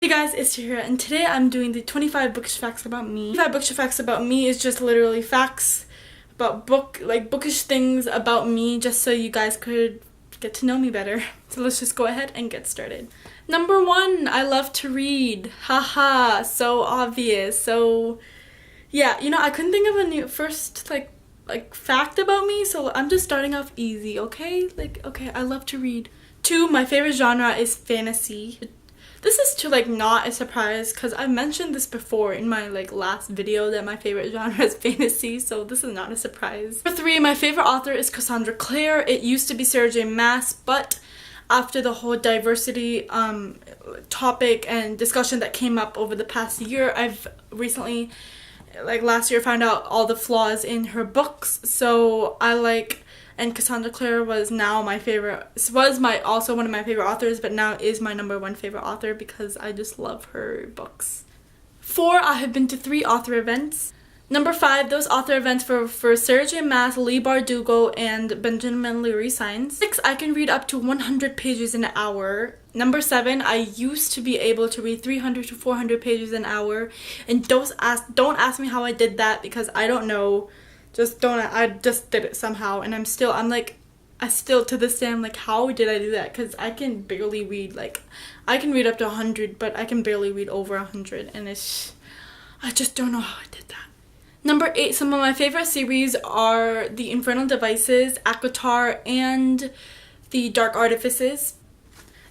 Hey guys, it's Tahira, and today I'm doing the 25 bookish facts about me. 25 bookish facts about me is just literally facts about bookish things about me, just so you guys could get to know me better. So let's just go ahead and get started. Number 1, I love to read. Haha, so obvious. So yeah, I couldn't think of a new first fact about me, so I'm just starting off easy, okay? Okay, I love to read. 2, my favorite genre is fantasy. This is not a surprise because I mentioned this before in my last video that my favorite genre is fantasy, so this is not a surprise. Number 3, my favorite author is Cassandra Clare. It used to be Sarah J Maas, but after the whole diversity topic and discussion that came up over the past year, I've recently, last year, found out all the flaws in her books. So and Cassandra Clare was now my favorite, also one of my favorite authors, but now is my number 1 favorite author because I just love her books. 4, I have been to 3 author events. Number 5, those author events for Sarah J Maas, Leigh Bardugo, and Benjamin Leary Signs. 6, I can read up to 100 pages an hour. Number 7, I used to be able to read 300 to 400 pages an hour, and don't ask me how I did that because I don't know. I just did it somehow, and I still to this day I'm like, how did I do that? Because I can barely read, I can read up to 100, but I can barely read over 100, and I just don't know how I did that. Number 8, some of my favorite series are The Infernal Devices, ACOTAR, and The Dark Artifices.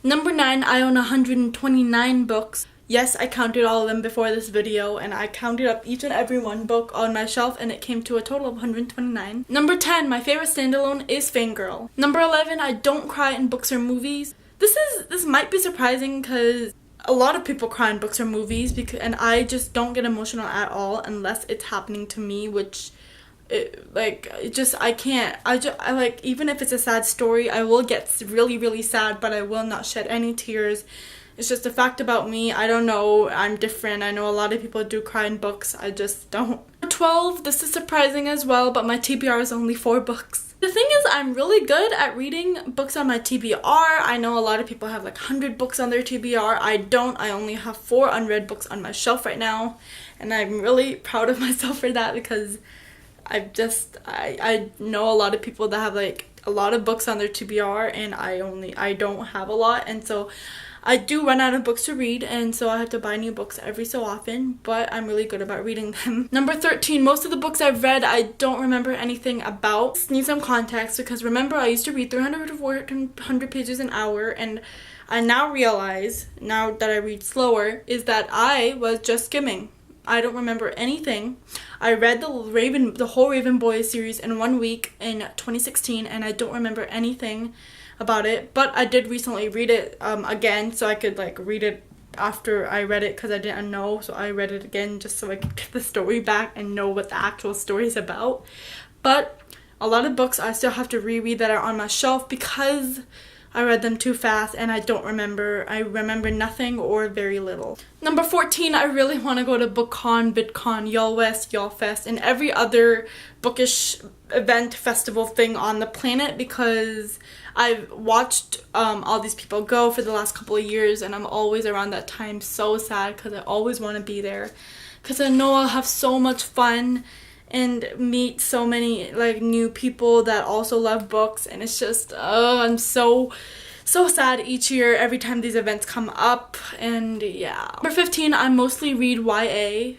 Number 9, I own 129 books. Yes, I counted all of them before this video, and I counted up each and every one book on my shelf, and it came to a total of 129. Number 10, my favorite standalone is Fangirl. Number 11, I don't cry in books or movies. This might be surprising because a lot of people cry in books or movies, and I just don't get emotional at all unless it's happening to me, which I can't. Even if it's a sad story, I will get really, really sad, but I will not shed any tears. It's just a fact about me. I don't know. I'm different. I know a lot of people do cry in books. I just don't. Number 12, this is surprising as well, but my TBR is only 4 books. The thing is, I'm really good at reading books on my TBR. I know a lot of people have 100 books on their TBR. I don't. I only have 4 unread books on my shelf right now, and I'm really proud of myself for that because I know a lot of people that have a lot of books on their TBR, and I don't have a lot, and so I do run out of books to read, and so I have to buy new books every so often, but I'm really good about reading them. Number 13, most of the books I've read, I don't remember anything about. Just need some context because remember, I used to read 300 to 400 pages an hour, and I now realize, now that I read slower, is that I was just skimming. I don't remember anything. I read the whole Raven Boys series in 1 week in 2016, and I don't remember anything about it, but I did recently read it again, so I could read it after I read it because I didn't know, so I read it again just so I could get the story back and know what the actual story is about. But a lot of books I still have to reread that are on my shelf because I read them too fast and I remember nothing or very little. Number 14, I really want to go to BookCon, VidCon, Y'all West, Y'all Fest, and every other bookish event, festival thing on the planet because I've watched all these people go for the last couple of years, and I'm always around that time so sad because I always want to be there because I know I'll have so much fun and meet so many new people that also love books, and it's just I'm so sad each year every time these events come up, and yeah. Number 15, I mostly read YA,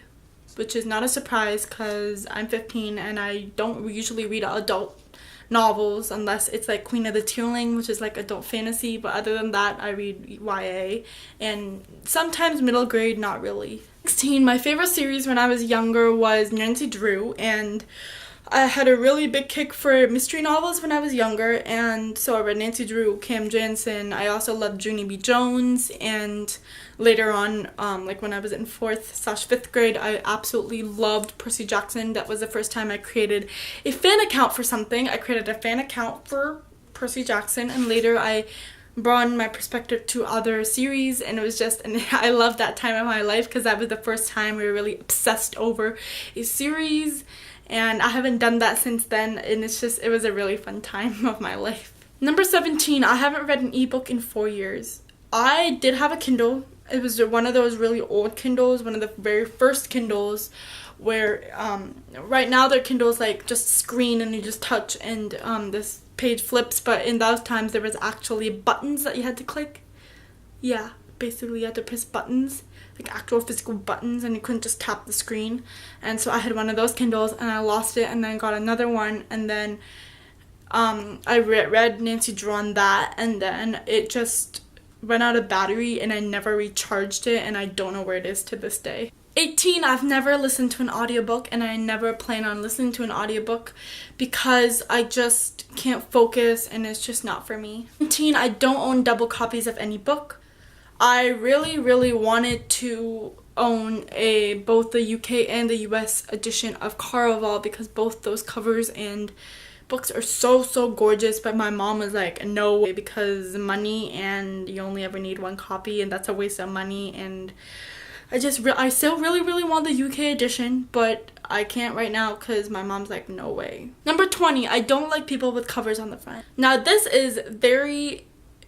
which is not a surprise because I'm 15 and I don't usually read adult novels unless it's Queen of the Tearling, which is adult fantasy, but other than that I read YA and sometimes middle grade, not really. 16, my favorite series when I was younger was Nancy Drew, and I had a really big kick for mystery novels when I was younger, and so I read Nancy Drew, Cam Jansen. I also loved Junie B. Jones, and later on, when I was in 4th/5th grade, I absolutely loved Percy Jackson. That was the first time I created a fan account for something. I created a fan account for Percy Jackson, and later I broadened my perspective to other series, and it was and I loved that time of my life because that was the first time we were really obsessed over a series, and I haven't done that since then, and it was a really fun time of my life. Number 17, I haven't read an ebook in 4 years. I did have a Kindle It was one of those really old Kindles, one of the very first Kindles, where right now their Kindles like just screen and you just touch and this page flips, but in those times there was actually buttons that you had to click. Yeah, basically you had to press buttons, like actual physical buttons, and you couldn't just tap the screen. And so I had one of those Kindles and I lost it, and then got another one, and then I read Nancy Drew on that, and then it just ran out of battery and I never recharged it, and I don't know where it is to this day. 18, I've never listened to an audiobook, and I never plan on listening to an audiobook because I just can't focus and it's just not for me. 19, I don't own double copies of any book. I really wanted to own both the UK and the US edition of Caraval because both those covers and books are so gorgeous, but my mom was like, no way, because money, and you only ever need one copy, and that's a waste of money. And I still really want the UK edition, but I can't right now because my mom's like, no way. Number 20, I don't like people with covers on the front. Now this is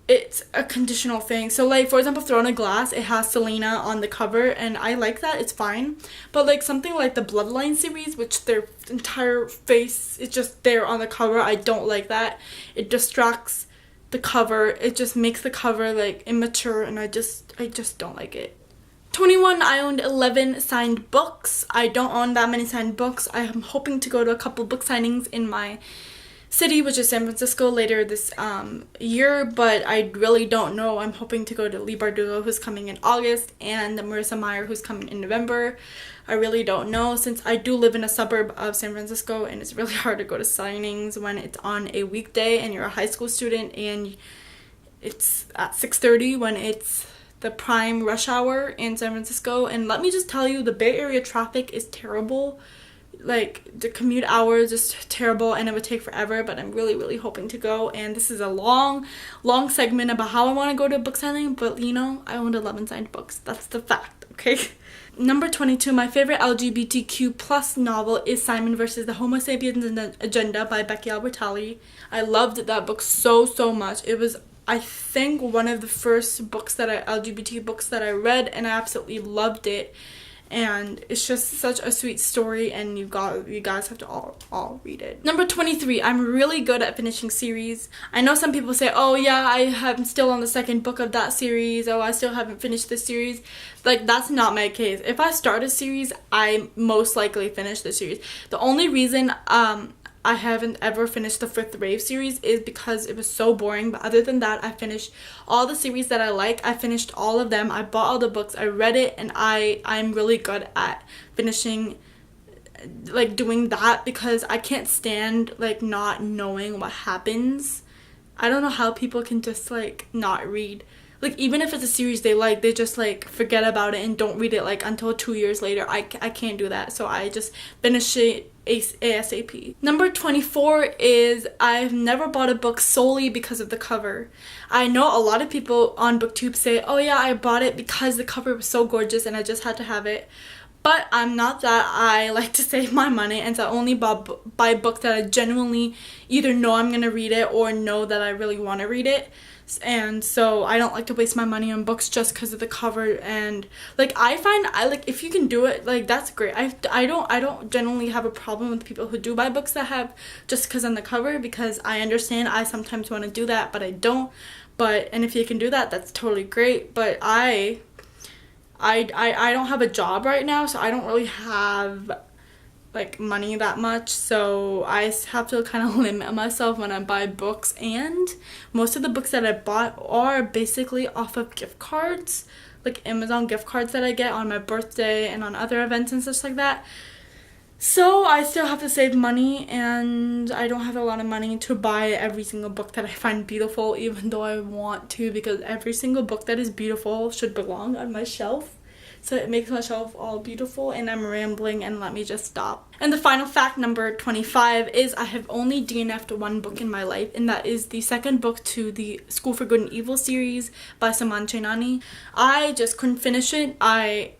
it's a conditional thing. So like, for example, Throne of Glass, it has Selena on the cover, and I like that, it's fine. But like something like the Bloodline series, which their entire face is just there on the cover, I don't like that. It distracts the cover. It just makes the cover like immature, and I just don't like it. 21, I owned 11 signed books. I don't own that many signed books. I am hoping to go to a couple book signings in my city, which is San Francisco, later this year, but I really don't know. I'm hoping to go to Leigh Bardugo, who's coming in August, and Marissa Meyer, who's coming in November. I really don't know, since I do live in a suburb of San Francisco, and it's really hard to go to signings when it's on a weekday and you're a high school student and it's at 6:30 when it's the prime rush hour in San Francisco. And let me just tell you, the Bay Area traffic is terrible. Like, the commute hours is terrible, and it would take forever, but I'm really hoping to go. And this is a long segment about how I want to go to a book signing, but you know, I owned 11 signed books. That's the fact, okay? Number 22, my favorite LGBTQ plus novel is Simon vs. the Homo Sapiens Agenda by Becky Albertalli. I loved that book so much. It was, I think, one of the first LGBT books that I read, and I absolutely loved it. And it's just such a sweet story, and you guys have to all read it. Number 23, I'm really good at finishing series. I know some people say, oh yeah, I'm still on the second book of that series, oh I still haven't finished this series. Like, that's not my case. If I start a series, I most likely finish the series. The only reason I haven't ever finished the Fifth Rave series is because it was so boring, but other than that, I finished all the series that I like. I finished all of them. I bought all the books, I read it, and I'm really good at finishing, like, doing that, because I can't stand like not knowing what happens. I don't know how people can just like not read. Like, even if it's a series they like, they just like forget about it and don't read it like until 2 years later. I can't do that, so I just finish it ASAP. Number 24 is I've never bought a book solely because of the cover. I know a lot of people on BookTube say, oh yeah, I bought it because the cover was so gorgeous and I just had to have it. But I'm not that. I like to save my money, and so I only buy books that I genuinely either know I'm gonna read it or know that I really want to read it. And so I don't like to waste my money on books just because of the cover. And like, I find if you can do it, like, that's great. I don't generally have a problem with people who do buy books that have just because on the cover, because I understand I sometimes want to do that, but I don't. And if you can do that, that's totally great. But I don't have a job right now, so I don't really have like money that much, so I have to kind of limit myself when I buy books. And most of the books that I bought are basically off of gift cards, like Amazon gift cards that I get on my birthday and on other events and stuff like that. So I still have to save money, and I don't have a lot of money to buy every single book that I find beautiful, even though I want to, because every single book that is beautiful should belong on my shelf. So it makes my shelf all beautiful, and I'm rambling, and let me just stop. And the final fact, number 25, is I have only DNF'd one book in my life, and that is the second book to the School for Good and Evil series by Saman Chainani. I just couldn't finish it. I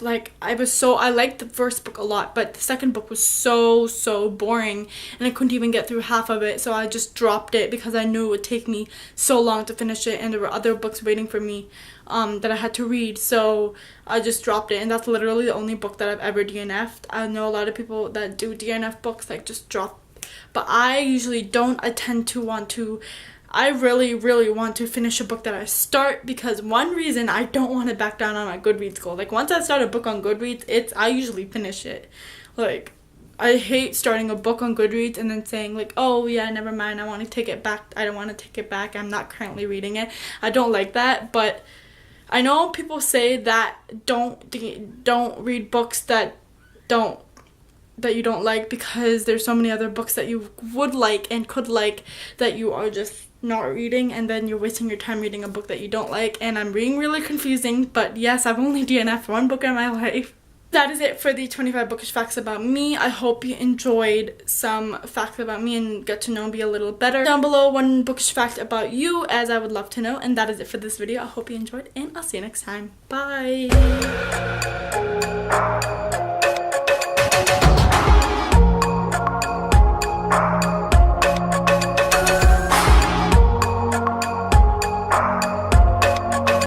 like I liked the first book a lot, but the second book was so boring and I couldn't even get through half of it, so I just dropped it because I knew it would take me so long to finish it and there were other books waiting for me that I had to read, so I just dropped it. And that's literally the only book that I've ever DNF'd. I know a lot of people that do DNF books, like just drop, but I usually don't. I really want to finish a book that I start, because one reason, I don't want to back down on my Goodreads goal. Like once I start a book on Goodreads, I usually finish it. Like I hate starting a book on Goodreads and then saying like, oh yeah, never mind, I want to take it back. I don't want to take it back. I'm not currently reading it. I don't like that, but I know people say that don't read books that you don't like, because there's so many other books that you would like and could like that you are just not reading, and then you're wasting your time reading a book that you don't like. And I'm being really confusing, but yes, I've only DNF'd one book in my life. That is it for the 25 bookish facts about me. I hope you enjoyed some facts about me and get to know me a little better. Down below one bookish fact about you, as I would love to know. And that is it for this video. I hope you enjoyed, and I'll see you next time. Bye!